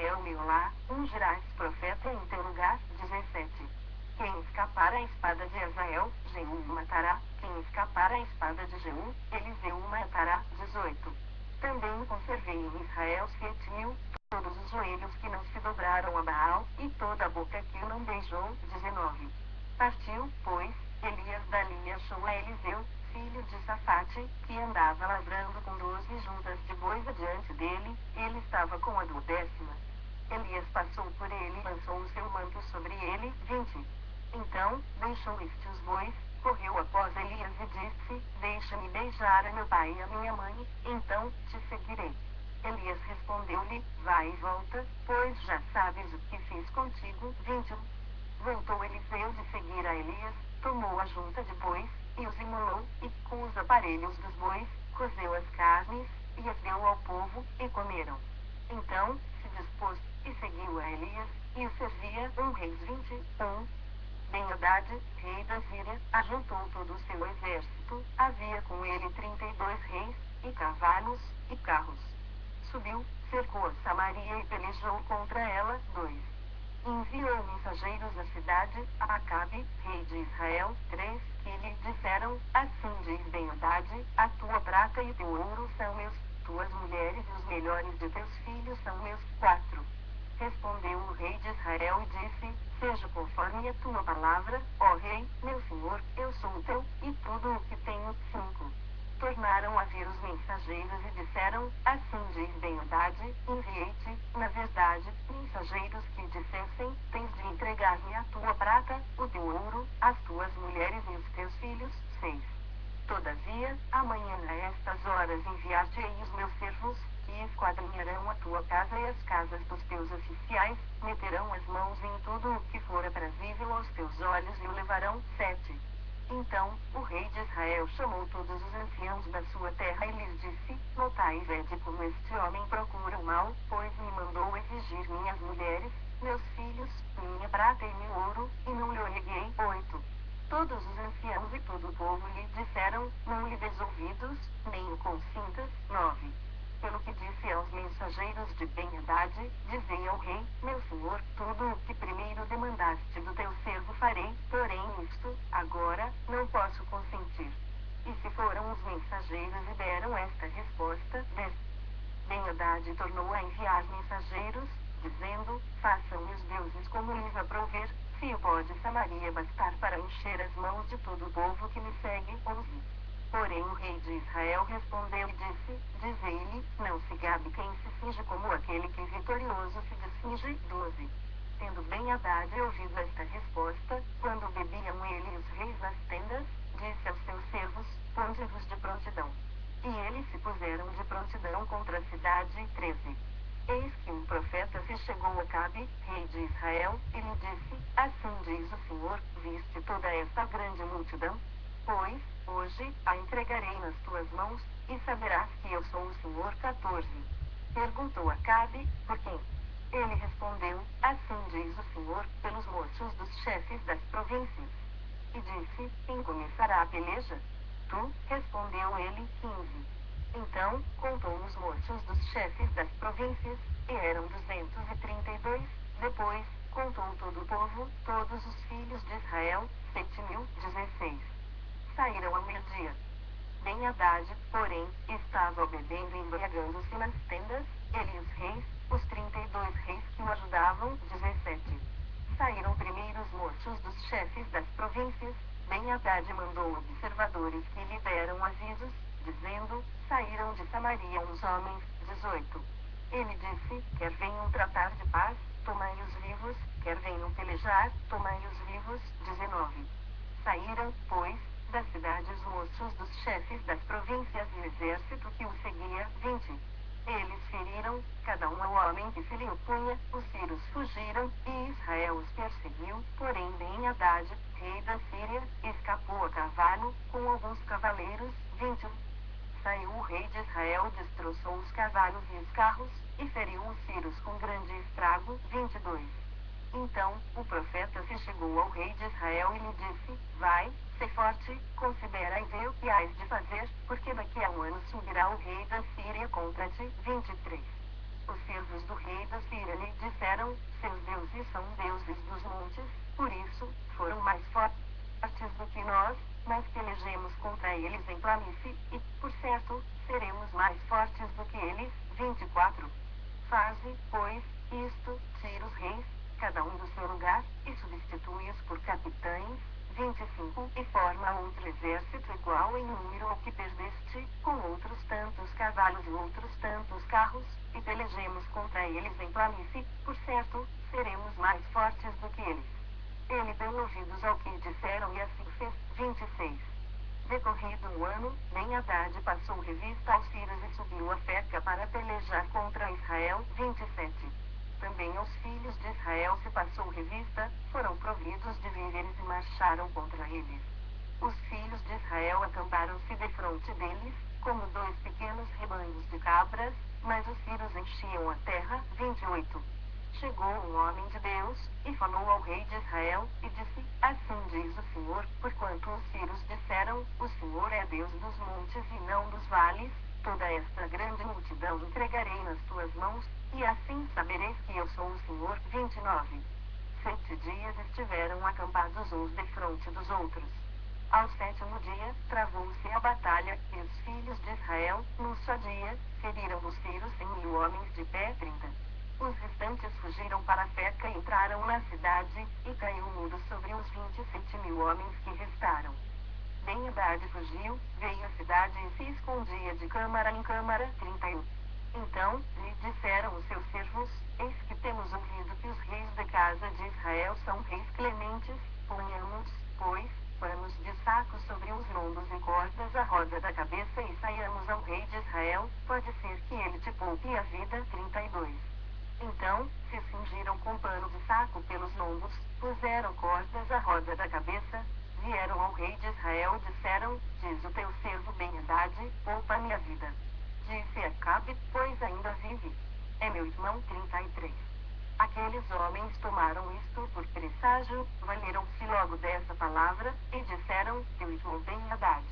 Jezreel Meolá, ungirás profeta em teu lugar. 17. Quem escapar à espada de Hazael, Jeú o matará. Quem escapar à espada de Jeú, Eliseu o matará. 18. Também conservei em Israel 7.000, todos os joelhos que não se dobraram a Baal, e toda a boca que o não beijou. 19. Partiu, pois, Elias dali e achou a Eliseu, filho de Safate, que andava lavrando com 12 juntas de bois adiante dele. Ele estava com a 12ª. Elias passou por ele e lançou o seu manto sobre ele. 20. Então, deixou este os bois, correu após Elias e disse: Deixa-me beijar a meu pai e a minha mãe, então te seguirei. Elias respondeu-lhe: Vai e volta, pois já sabes o que fiz contigo. 21. Voltou Eliseu de seguir a Elias, tomou a junta de bois, e os imolou, e com os aparelhos dos bois, cozeu as carnes, e as deu ao povo, e comeram. Então, se dispôs, e seguiu a Elias, e o servia. 1 Reis 21. Ben-Hadad, rei da Síria, ajuntou todo o seu exército, havia com ele 32 reis, e cavalos, e carros. Subiu, cercou Samaria e pelejou contra ela. 2. Enviou mensageiros à cidade, a Acabe, rei de Israel. 3. Que lhe disseram: Assim diz Ben-Hadad, a tua prata e teu ouro são meus, tuas mulheres e os melhores de teus filhos são meus. 4. Respondeu o rei de Israel e disse: Seja conforme a tua palavra, ó rei, meu senhor, eu sou o teu, e tudo o que tenho. 5. Tornaram a vir os mensageiros e disseram: Assim diz Ben-Hadad, enviei-te, na verdade, mensageiros que dissessem: Tens de entregar-me a tua prata, o teu ouro, as tuas mulheres e os teus filhos. 6. Todavia, amanhã a estas horas enviar-te-ei os meus servos, que esquadrinharão a tua casa e as casas dos teus oficiais, meterão as mãos em tudo o que for aprazível aos teus olhos e o levarão. 7. Então, o rei de Israel chamou todos os anciãos da sua terra e lhes disse: Notai e vede como este homem procura o mal, pois me mandou exigir minhas mulheres, meus filhos, minha prata e meu ouro, e não lhe o neguei. 8. Todos os anciãos e todo o povo lhe disseram: Não lhe des ouvidos, nem o consintas. 9. Pelo que disse aos mensageiros de Ben-Hadad, dizei ao rei: Meu senhor, tudo o que primeiro demandaste do teu servo farei, porém isto, agora, não posso consentir. E se foram os mensageiros e deram esta resposta. 10. Ben-Hadad tornou a enviar mensageiros, dizendo: Façam-me os deuses como lhes aprouver, se o pó de Samaria bastar para encher as mãos de todo o povo que me segue. 11. Porém o rei de Israel respondeu e disse: Dizei-lhe, não se gabe quem se finge como aquele que vitorioso se desfinge. 12. Tendo Ben-Hadad ouvido esta resposta, quando bebiam ele e os reis nas tendas, disse aos seus servos: Ponde-vos de prontidão. E eles se puseram de prontidão contra a cidade. 13. Eis que um profeta se chegou a Acabe, rei de Israel, e lhe disse: Assim diz o Senhor, viste toda esta grande multidão? Pois, hoje, a entregarei nas tuas mãos, e saberás que eu sou o Senhor. 14. Perguntou Acabe: Por quem? Ele respondeu: Assim diz o Senhor, pelos moços dos chefes das províncias. E disse: Quem começará a peleja? Tu, respondeu ele. 15. Então, contou os moços dos chefes das províncias, e eram 232. Depois, contou todo o povo, todos os filhos de Israel, 7.000. 16. Saíram ao meio-dia. Ben-Hadad, porém, estava bebendo e embriagando-se nas tendas, ele e os reis, os 32 reis que o ajudavam. 17. Saíram primeiro os moços dos chefes das províncias. Ben-Hadad mandou observadores que lhe deram avisos, dizendo: Saíram de Samaria uns homens. 18. Ele disse: Quer venham tratar de paz, tomai-os vivos, quer venham pelejar, tomai-os vivos. 19. Saíram, pois, da cidade os moços dos chefes das províncias e o exército que o seguia. 20. Eles feriram, cada um ao homem que se lhe opunha, os sírios fugiram, e Israel os perseguiu, porém Ben-Hadad, rei da Síria, escapou a cavalo, com alguns cavaleiros. 21. Saiu o rei de Israel, destroçou os cavalos e os carros, e feriu os sírios com grande estrago. 22. Então, o profeta se chegou ao rei de Israel e lhe disse: Vai, sê forte, considera e vê o que hás de fazer, porque daqui a um ano subirá o rei da Síria contra ti. 23. Os servos do rei da Síria lhe são deuses dos montes, por isso, foram mais fortes do que nós, mas pelejemos contra eles em planície, e, por certo, seremos mais fortes do que eles. 24. Faze, pois, isto, tira os reis, cada um do seu lugar, e substitui-os por capitães. 25. E forma outro exército igual em número ao que perdeste, com outros tantos cavalos e outros tantos carros, e pelejemos contra eles em planície, por certo, seremos mais fortes do que eles. Ele deu ouvidos ao que disseram e assim fez. 26. Decorrido o ano, Ben-Hadad passou revista aos sírios e subiu a Feca para pelejar contra Israel. 27. Também aos filhos de Israel se passou revista, foram providos de víveres e marcharam contra eles. Os filhos de Israel acamparam-se defronte deles, como dois pequenos rebanhos de cabras, mas os sírios enchiam a terra. 28. Chegou um homem de Deus, e falou ao rei de Israel, e disse, assim diz o Senhor, porquanto os sírios disseram, o Senhor é Deus dos montes e não dos vales, toda esta grande multidão entregarei nas tuas mãos, e assim sabereis que eu sou o Senhor. 29. 7 dias estiveram acampados uns defronte dos outros. Ao 7º dia, travou-se a batalha, e os filhos de Israel, num só dia, feriram dos sírios 100.000 homens de pé. 30. Os restantes fugiram para Feca e entraram na cidade, e caiu o muro sobre os 27.000 homens que restaram. Ben-Hadad fugiu, veio à cidade e se escondia de câmara em câmara. 31. Então, lhe disseram os seus servos, eis que temos ouvido que os reis da casa de Israel são reis clementes, ponhamos, pois, panos de saco sobre os lombos e cordas à roda da cabeça e saiamos ao rei de Israel, pode ser que ele te poupe a vida. 32. Então, se cingiram com pano de saco pelos lombos, puseram cordas à roda da cabeça, vieram ao rei de Israel e disseram, diz o teu servo Ben-Hadad, poupa-me a vida. Disse Acabe, pois ainda vive. É meu irmão. 33. Aqueles homens tomaram isto por presságio, valeram-se logo dessa palavra, e disseram, teu irmão Ben-Hadad.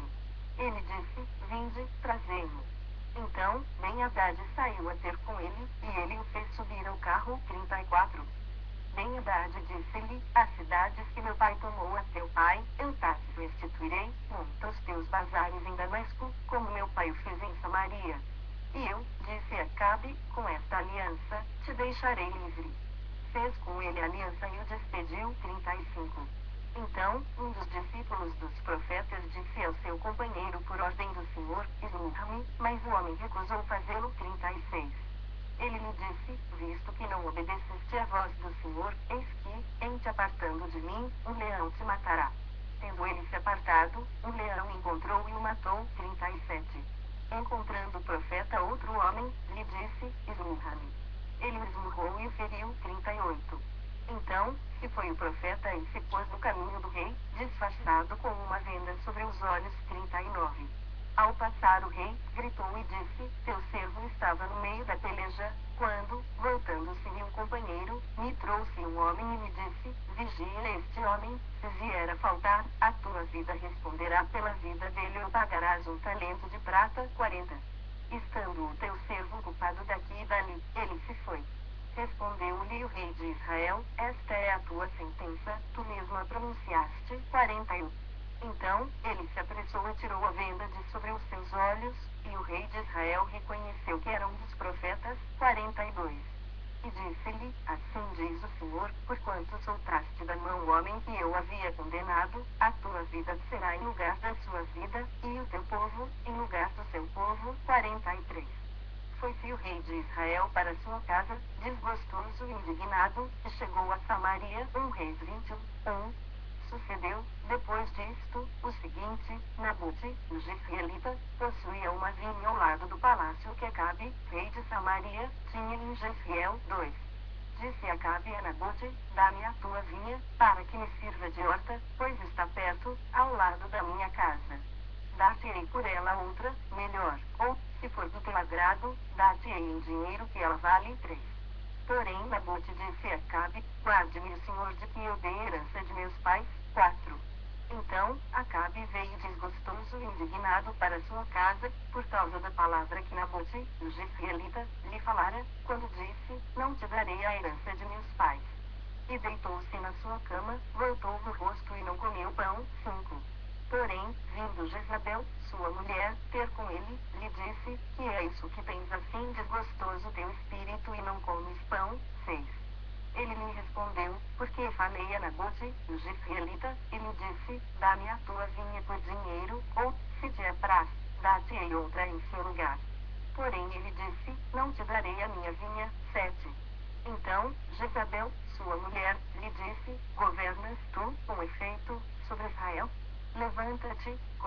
Ele disse, vinde, trazei-mo. Então, Ben-Hadad saiu a ter com ele, e ele o fez subir ao carro. 34. Ben-Hadad disse-lhe, as cidades que meu pai tomou a teu pai, eu te restituirei, monta os teus bazares em Damasco, como meu pai o fez em Samaria. E eu, disse Acabe, com esta aliança, te deixarei livre. Fez com ele aliança e o despediu. 35. Então, um dos discípulos dos profetas disse ao seu companheiro por ordem do Senhor, honra-me, mas o homem recusou fazê-lo. 36. Ele lhe disse, visto que não obedeceste à voz do Senhor, eis que, em te apartando de mim, um leão te matará. Tendo ele se apartado, um leão encontrou e o matou. 37. Encontrando o profeta outro homem, lhe disse, esmurra-me. Ele o esmurrou e o feriu. 38. Então, se foi o profeta e se pôs no caminho do rei, disfarçado com uma venda sobre os olhos. 39. Ao passar o rei, gritou e disse, teu servo estava no meio da peleja, quando, voltando-se um companheiro, me trouxe um homem e me disse, vigia este homem, se vier a faltar, a tua vida responderá pela vida dele ou pagarás um talento de prata. 40. Estando o teu servo ocupado daqui e dali, ele se foi. Respondeu-lhe o rei de Israel, esta é a tua sentença, tu mesmo a pronunciaste. 41. Então, ele se apressou e tirou a venda de sobre os seus olhos, e o rei de Israel reconheceu que era um dos profetas. 42. E disse-lhe, assim diz o Senhor, porquanto soltaste da mão o homem que eu havia condenado, a tua vida será em lugar da sua vida, e o teu povo, em lugar do seu povo. 43. Foi-se o rei de Israel para sua casa, desgostoso e indignado, e chegou a Samaria. 1 Reis 21. Sucedeu, depois disto, o seguinte, Nabute, o jezreelita, possuía uma vinha ao lado do palácio que Acabe, rei de Samaria, tinha em Jezreel. 2. Disse Acabe a Nabute, dá-me a tua vinha, para que me sirva de horta, pois está perto, ao lado da minha casa. Dar-te-ei por ela outra, melhor, ou, se for do teu agrado, dar-te-ei em dinheiro que ela vale. 3. Porém Nabute disse a Acabe, guarde-me o Senhor de que eu dei herança de meus pais. 4. Então, Acabe veio desgostoso e indignado para sua casa, por causa da palavra que Nabute, o jezreelita, lhe falara, quando disse, não te darei a herança de meus pais. e deitou-se na sua cama, voltou o rosto e não comeu pão. 5. Porém, vindo Jezabel, sua mulher, ter com ele, lhe disse: que é isso que tens assim desgostoso teu espírito e não comes pão? 6. Ele lhe respondeu: porque falei a Nabote, o jezreelita, e lhe disse: dá-me a tua vinha por dinheiro, ou, se te apraz, dá-te-ei outra em seu lugar. Porém ele disse: não te darei a minha vinha. 7. Então, Jezabel, sua mulher, lhe disse: governas tu, com efeito, sobre Israel? Levanta-te,